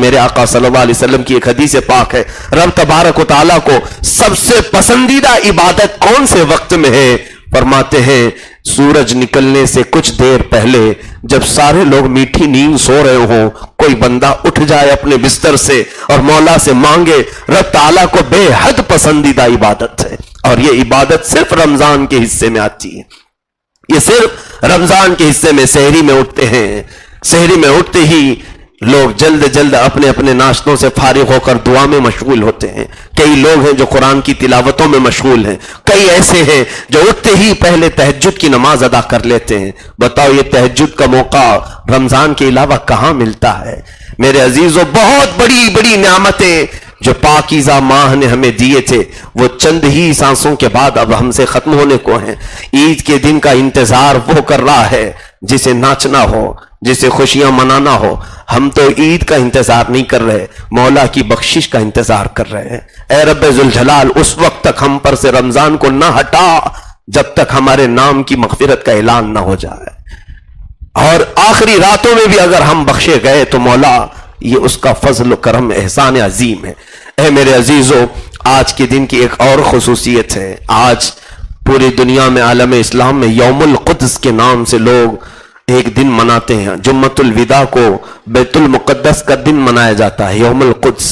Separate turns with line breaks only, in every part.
میرے آقا صلی اللہ علیہ وسلم کی ایک حدیث پاک ہے، رب تبارک و تعالیٰ کو سب سے پسندیدہ عبادت کون سے وقت میں ہے؟ فرماتے ہیں سورج نکلنے سے کچھ دیر پہلے، جب سارے لوگ میٹھی نیند سو رہے ہوں، کوئی بندہ اٹھ جائے اپنے بستر سے اور مولا سے مانگے، رب تعالیٰ کو بے حد پسندیدہ عبادت ہے۔ اور یہ عبادت صرف رمضان کے حصے میں آتی ہے، یہ صرف رمضان کے حصے میں۔ سحری میں اٹھتے ہیں، سحری میں اٹھتے ہی لوگ جلد جلد اپنے اپنے ناشتوں سے فارغ ہو کر دعا میں مشغول ہوتے ہیں۔ کئی لوگ ہیں جو قرآن کی تلاوتوں میں مشغول ہیں، کئی ایسے ہیں جو اٹھتے ہی پہلے تہجد کی نماز ادا کر لیتے ہیں۔ بتاؤ یہ تہجد کا موقع رمضان کے علاوہ کہاں ملتا ہے؟ میرے عزیزوں، بہت بڑی بڑی نعمتیں جو پاکیزہ ماہ نے ہمیں دیے تھے وہ چند ہی سانسوں کے بعد اب ہم سے ختم ہونے کو ہیں۔ عید کے دن کا انتظار وہ کر رہا ہے جسے ناچنا ہو، جسے خوشیاں منانا ہو۔ ہم تو عید کا انتظار نہیں کر رہے، مولا کی بخشش کا انتظار کر رہے ہیں۔ اے رب ذوالجلال، اس وقت تک ہم پر سے رمضان کو نہ ہٹا جب تک ہمارے نام کی مغفرت کا اعلان نہ ہو جائے، اور آخری راتوں میں بھی اگر ہم بخشے گئے تو مولا یہ اس کا فضل و کرم احسان عظیم ہے۔ اے میرے عزیزو، آج کے دن کی ایک اور خصوصیت ہے۔ آج پوری دنیا میں، عالم اسلام میں یوم القدس کے نام سے لوگ ایک دن مناتے ہیں۔ جمعۃ الوداع کو بیت المقدس کا دن منایا جاتا ہے، یوم القدس،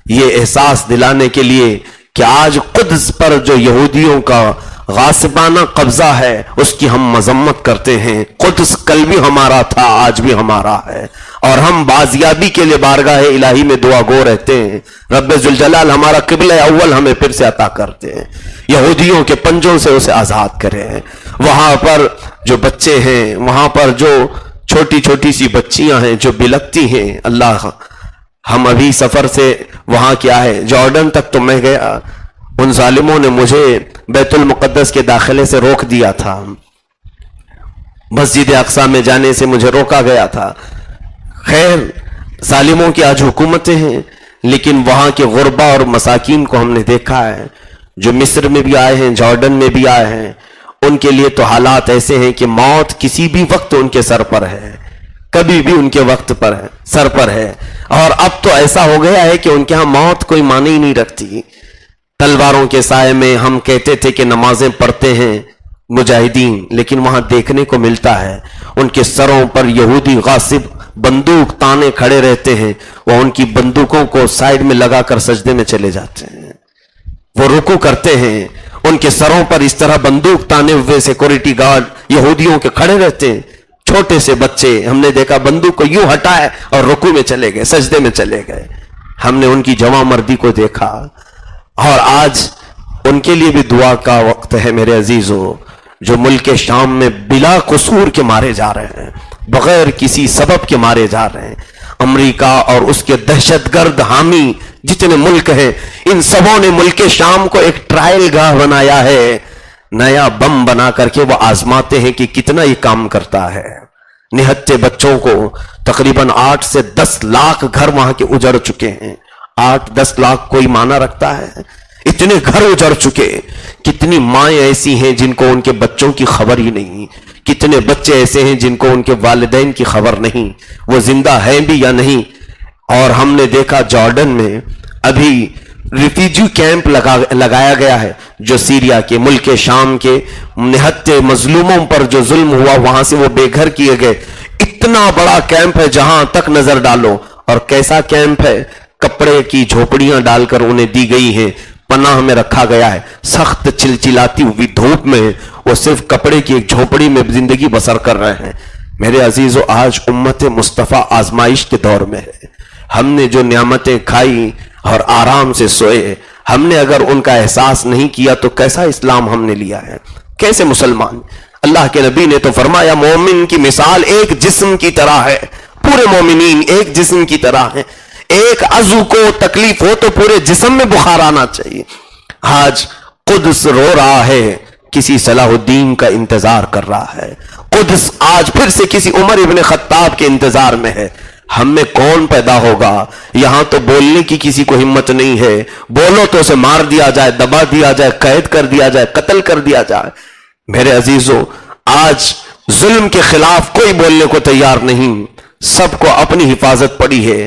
یہ احساس دلانے کے لیے کہ آج قدس پر جو یہودیوں کا غاصبانہ قبضہ ہے اس کی ہم مذمت کرتے ہیں۔ قدس کل بھی ہمارا تھا، آج بھی ہمارا ہے، اور ہم بازیابی کے لیے بارگاہ الہی میں دعا گو رہتے ہیں، رب ذوالجلال ہمارا قبلہ اول ہمیں پھر سے عطا کرتے ہیں، یہودیوں کے پنجوں سے اسے آزاد کرے ہیں۔ وہاں پر جو بچے ہیں، وہاں پر جو چھوٹی چھوٹی سی بچیاں ہیں جو بلکتی ہیں، اللہ، ہم ابھی سفر سے وہاں کیا ہے جارڈن تک تو میں گیا، ان ظالموں نے مجھے بیت المقدس کے داخلے سے روک دیا تھا، مسجد اقصی میں جانے سے مجھے روکا گیا تھا۔ خیر، ظالموں کی آج حکومتیں ہیں، لیکن وہاں کے غربا اور مساکین کو ہم نے دیکھا ہے جو مصر میں بھی آئے ہیں، جارڈن میں بھی آئے ہیں، ان کے لیے تو حالات ایسے ہیں کہ موت کسی بھی وقت ان کے سر پر ہے، کبھی بھی ان کے وقت پر ہے، سر پر ہے۔ اور اب تو ایسا ہو گیا ہے کہ ان کے ہاں موت کوئی معنی ہی نہیں رکھتی۔ تلواروں کے سائے میں ہم کہتے تھے کہ نمازیں پڑھتے ہیں مجاہدین، لیکن وہاں دیکھنے کو ملتا ہے ان کے سروں پر یہودی غاصب بندوق تانے کھڑے رہتے ہیں، وہ ان کی بندوقوں کو سائیڈ میں لگا کر سجدے میں چلے جاتے ہیں، وہ رکوع کرتے ہیں، ان کے سروں پر اس طرح بندوق تانے ہوئے سیکورٹی گارڈ یہودیوں کے کھڑے رہتے ہیں۔ چھوٹے سے بچے ہم نے دیکھا بندوق کو یوں ہٹائے اور رکوع میں چلے گئے، سجدے میں چلے گئے۔ ہم نے ان کی جواں مردی کو دیکھا، اور آج ان کے لیے بھی دعا کا وقت ہے میرے عزیزو، جو ملک شام میں بلا قصور کے مارے جا رہے ہیں، بغیر کسی سبب کے مارے جا رہے ہیں۔ امریکہ اور اس کے دہشت گرد حامی جتنے ملک ہیں، ان سبوں نے ملک شام کو ایک ٹرائل گاہ بنایا ہے، نیا بم بنا کر کے وہ آزماتے ہیں کہ کتنا یہ کام کرتا ہے۔ نہتے بچوں کو تقریباً 8 سے 10 لاکھ گھر وہاں کے اجڑ چکے ہیں۔ 8-10 لاکھ کوئی معنی رکھتا ہے؟ اتنے گھر اجڑ چکے۔ کتنی مائیں ایسی ہیں جن کو ان کے بچوں کی خبر ہی نہیں، کتنے بچے ایسے ہیں جن کو ان کے والدین کی خبر نہیں، وہ زندہ ہیں بھی یا نہیں۔ اور ہم نے دیکھا جارڈن میں ابھی ریفیوجی کیمپ لگایا گیا ہے، جو سیریا کے ملک شام کے نہتے مظلوموں پر جو ظلم ہوا وہاں سے وہ بے گھر کیے گئے۔ اتنا بڑا کیمپ ہے جہاں تک نظر ڈالو، اور کیسا کیمپ ہے، کپڑے کی جھوپڑیاں ڈال کر انہیں دی گئی ہیں، پناہ میں رکھا گیا ہے۔ سخت چلچلاتی ہوئی دھوپ میں وہ صرف کپڑے کی ایک جھوپڑی میں زندگی بسر کر رہے ہیں۔ میرے عزیزو، آج امت مصطفیٰ آزمائش کے دور میں ہے۔ ہم نے جو نعمتیں کھائی اور آرام سے سوئے، ہم نے اگر ان کا احساس نہیں کیا تو کیسا اسلام ہم نے لیا ہے، کیسے مسلمان؟ اللہ کے نبی نے تو فرمایا مومن کی مثال ایک جسم کی طرح ہے، پورے مومنین ایک جسم کی طرح ہیں، ایک عضو کو تکلیف ہو تو پورے جسم میں بخار آنا چاہیے۔ آج قدس رو رہا ہے، کسی صلاح الدین کا انتظار کر رہا ہے۔ قدس آج پھر سے کسی عمر ابن خطاب کے انتظار میں ہے۔ ہم میں کون پیدا ہوگا؟ یہاں تو بولنے کی کسی کو ہمت نہیں ہے، بولو تو اسے مار دیا جائے، دبا دیا جائے، قید کر دیا جائے، قتل کر دیا جائے۔ میرے عزیزو، آج ظلم کے خلاف کوئی بولنے کو تیار نہیں، سب کو اپنی حفاظت پڑی ہے۔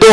2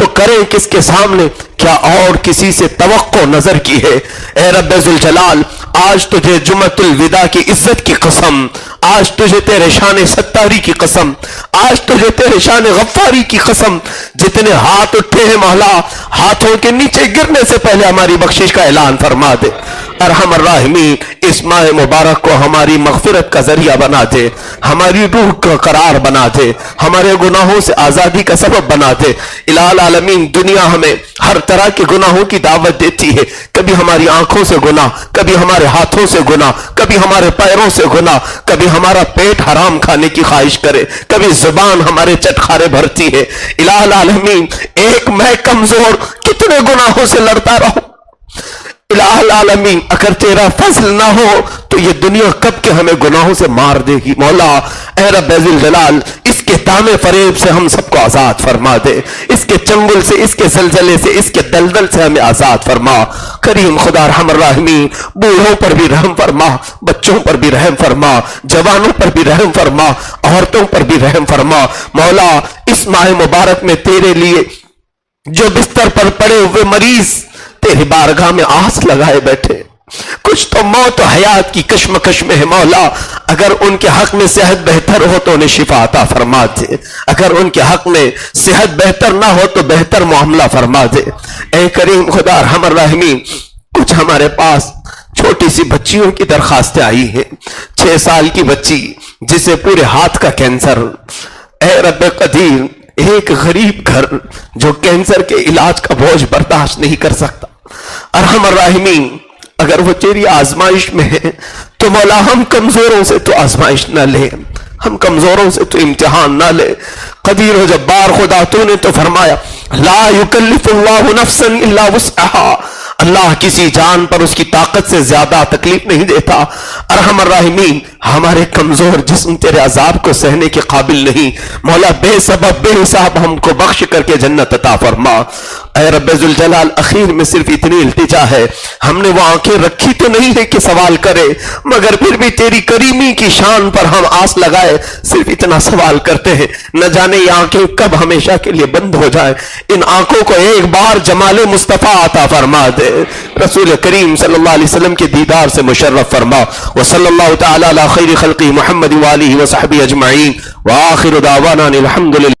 تو کریں کس کے سامنے؟ کیا اور کسی سے توقع نظر کی ہے؟ اے رب ذوالجلال، آج تجھے جمعۃ الوداع کی عزت کی قسم، آج تجھے تیرے شان ستاری کی قسم، آج تجھے تیرے شان غفاری کی قسم، جتنے ہاتھ اٹھے ہیں مولا، ہاتھوں کے نیچے گرنے سے پہلے ہماری بخشش کا اعلان فرما دے۔ ارحم الراحمین، اس ماہ مبارک کو ہماری مغفرت کا ذریعہ بنا دے، ہماری روح کا قرار بنا دے، ہمارے گناہوں سے آزادی کا سبب بنا دے۔ الہ العالمین، دنیا ہمیں ہر طرح کے گناہوں کی دعوت دیتی ہے، کبھی ہماری آنکھوں سے گناہ، کبھی ہمارے ہاتھوں سے گناہ، کبھی ہمارے پیروں سے گناہ، کبھی ہمارا پیٹ حرام کھانے کی خواہش کرے، کبھی زبان ہمارے چٹخارے بھرتی ہے۔ الہ العالمین، ایک میں کمزور کتنے گناہوں سے لڑتا رہوں۔ الہ العالمین، اگر تیرا فضل نہ ہو تو یہ دنیا کب کے ہمیں گناہوں سے مار دے گی۔ مولا اے رب ذوالجلال، اس کے دامے فریب سے ہم سب کو آزاد فرما دے، اس کے چنگل سے، اس کے زلزلے سے، اس کے دلدل سے ہمیں آزاد فرما۔ کریم خدا ارحم الراحمین، بوڑھوں پر بھی رحم فرما، بچوں پر بھی رحم فرما، جوانوں پر بھی رحم فرما، عورتوں پر بھی رحم فرما۔ مولا اس ماہ مبارک میں تیرے لیے جو بستر پر پڑے ہوئے مریض تیری بارگاہ میں آس لگائے بیٹھے، کچھ تو موت و حیات کی کشمکش میں ہے مولا، اگر ان کے حق میں صحت بہتر ہو تو انہیں شفا عطا فرما دے، اگر ان کے حق میں صحت بہتر نہ ہو تو بہتر معاملہ فرما دے۔ اے کریم خدا ارحم الراحمین، کچھ ہمارے پاس چھوٹی سی بچیوں کی درخواستیں آئی ہیں، 6 سال کی بچی جسے پورے ہاتھ کا کینسر۔ اے رب قدیر، ایک غریب گھر جو کینسر کے علاج کا بوجھ برداشت نہیں کر سکتا، ارحم الراحمین اگر وہ تیری آزمائش میں ہے تو مولا ہم کمزوروں سے تو آزمائش نہ لے، ہم کمزوروں سے تو امتحان نہ لے۔ قدیر و جبار خدا، تو نے تو فرمایا لا یکلف اللہ نفسا الا وسعها، اللہ کسی جان پر اس کی طاقت سے زیادہ تکلیف نہیں دیتا۔ ارحم الراحمین، ہمارے کمزور جسم تیرے عذاب کو سہنے کے قابل نہیں، مولا بے سبب بے حساب ہم کو بخش کر کے جنت عطا فرما۔ اے رب ذوالجلال، اخیر میں صرف اتنی التجا ہے، ہم نے وہ آنکھیں رکھی تو نہیں ہے کہ سوال کرے، مگر پھر بھی تیری کریمی کی شان پر ہم آس لگائے صرف اتنا سوال کرتے ہیں، نہ جانے یہ آنکھیں کب ہمیشہ کے لیے بند ہو جائیں، ان آنکھوں کو ایک بار جمال مصطفیٰ عطا فرما دے، رسول کریم صلی اللہ علیہ وسلم کے دیدار سے مشرف فرما۔ وصلی اللہ تعالی علی خیر خلقہ محمد وآلہ وصحبہ اجمعین، وآخر دعوانا الحمدللہ۔